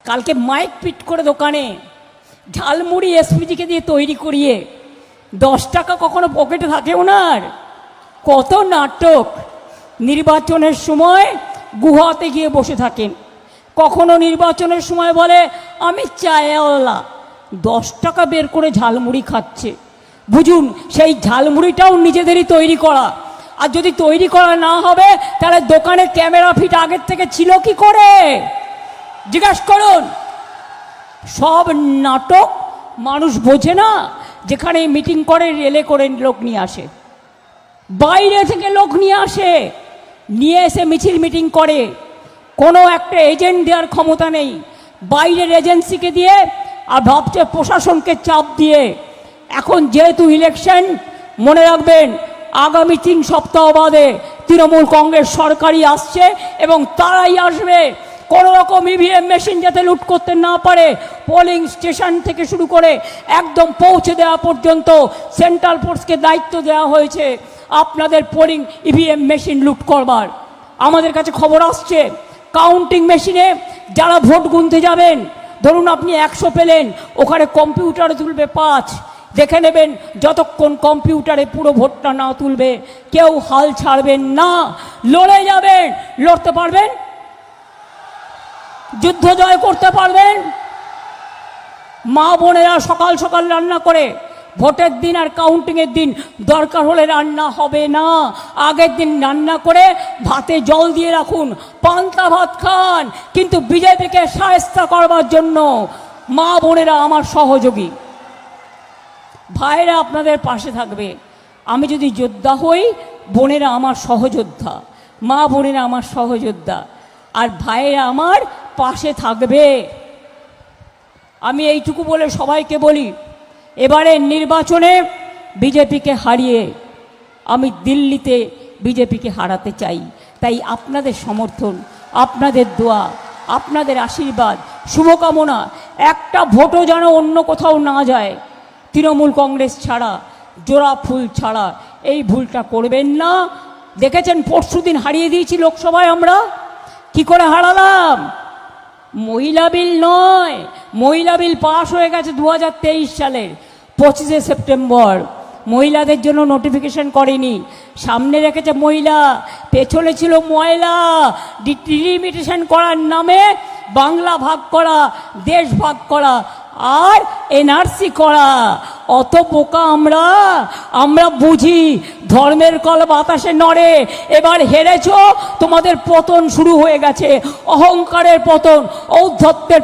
কালকে মাইক পিট করে দোকানে ঝালমুড়ি এসপিজিকে দিয়ে তৈরি করিয়ে 10 টাকা কখনো পকেটে থাকে ওনার। কত নাটক! নির্বাচনের সময় গুহাতে গিয়ে বসে থাকেন, কখনো নির্বাচনের সময় বলে আমি চায়ওয়ালা, 10 টাকা বের করে ঝালমুড়ি খাচ্ছে। বুঝুন, সেই ঝালমুড়িটাও নিজেদেরই তৈরি করা। আর যদি তৈরি করা না হবে তাহলে দোকানে ক্যামেরা ফিট আগের থেকে ছিল কি করে জিজ্ঞাসা করুন। সব নাটক মানুষ বোঝে না। যেখানে মিটিং করে রেলে করে লোক নিয়ে আসে, বাইরে থেকে লোক নিয়ে আসে, নিয়ে এসে মিছিল মিটিং করে। কোনো একটা এজেন্ট দেওয়ার ক্ষমতা নেই, বাইরের এজেন্সিকে দিয়ে আর ভাবছে প্রশাসনকে চাপ দিয়ে। এখন যেহেতু ইলেকশন, মনে রাখবেন আগামী 3 সপ্তাহ বাদে তৃণমূল কংগ্রেস সরকারই আসছে এবং তারাই আসবে। কোনো রকম ইভিএম মেশিন যাতে লুট করতে না পারে, পোলিং স্টেশন থেকে শুরু করে একদম পৌঁছে দেওয়া পর্যন্ত সেন্ট্রাল ফোর্সকে দায়িত্ব দেওয়া হয়েছে আপনাদের পোলিং ইভিএম মেশিন লুট করবার। আমাদের কাছে খবর আসছে কাউন্টিং মেশিনে যারা ভোট গুনতে যাবেন, ধরুন আপনি 100 পেলেন, ওখানে কম্পিউটারে তুলবে 5। দেখে নেবেন যতক্ষণ কম্পিউটারে পুরো ভোটটা না তুলবে কেউ হাল ছাড়বেন না, লড়ে যাবেন। লড়তে পারবেন? যুদ্ধ জয় করতে পারবেন? মা বোনেরা সকাল সকাল রান্না করে, ভোটের দিন আর কাউন্টিংয়ের দিন দরকার হলে রান্না হবে না, আগের দিন রান্না করে ভাতে জল দিয়ে রাখুন, পান্তা ভাত খান। কিন্তু বিজেপিকে শায়েস্তা করবার জন্য মা বোনেরা আমার সহযোগী, ভাইরা আপনাদের পাশে থাকবে। আমি যদি যোদ্ধা হই, বোনেরা আমার সহযোদ্ধা, মা বোনেরা আমার সহযোদ্ধা, আর ভাইয়েরা আমার পাশে থাকবে। আমি এইটুকু বলে সবাইকে বলি, এবারে নির্বাচনে বিজেপিকে হারিয়ে আমি দিল্লিতে বিজেপিকে হারাতে চাই। তাই আপনাদের সমর্থন, আপনাদের দোয়া, আপনাদের আশীর্বাদ, শুভকামনা, একটা ভোটও যেন অন্য কোথাও না যায় তৃণমূল কংগ্রেস ছাড়া, জোড়া ফুল ছাড়া। এই ভুলটা করবেন না। দেখেছেন পরশুদিন হারিয়ে দিয়েছি লোকসভায় আমরা। কি করে হারালাম? মহিলা বিল নয়, মহিলা বিল পাশ হয়ে গেছে 2023 সালের 25শে সেপ্টেম্বর। মহিলাদের জন্য নোটিফিকেশন করেনি, সামনে রেখেছে মহিলা, পেছনে ছিল ময়লা। ডিলিমিটেশন করার নামে বাংলা ভাগ করা, দেশ ভাগ করা আর এনআরসি করা। অত বোকা আমরা বুঝি। ধর্মের কল বাতাসে নড়ে। এবার হেরেছ, তোমাদের পতন শুরু হয়ে গেছে, অহংকারের পতন, ঔদ্ধত্যের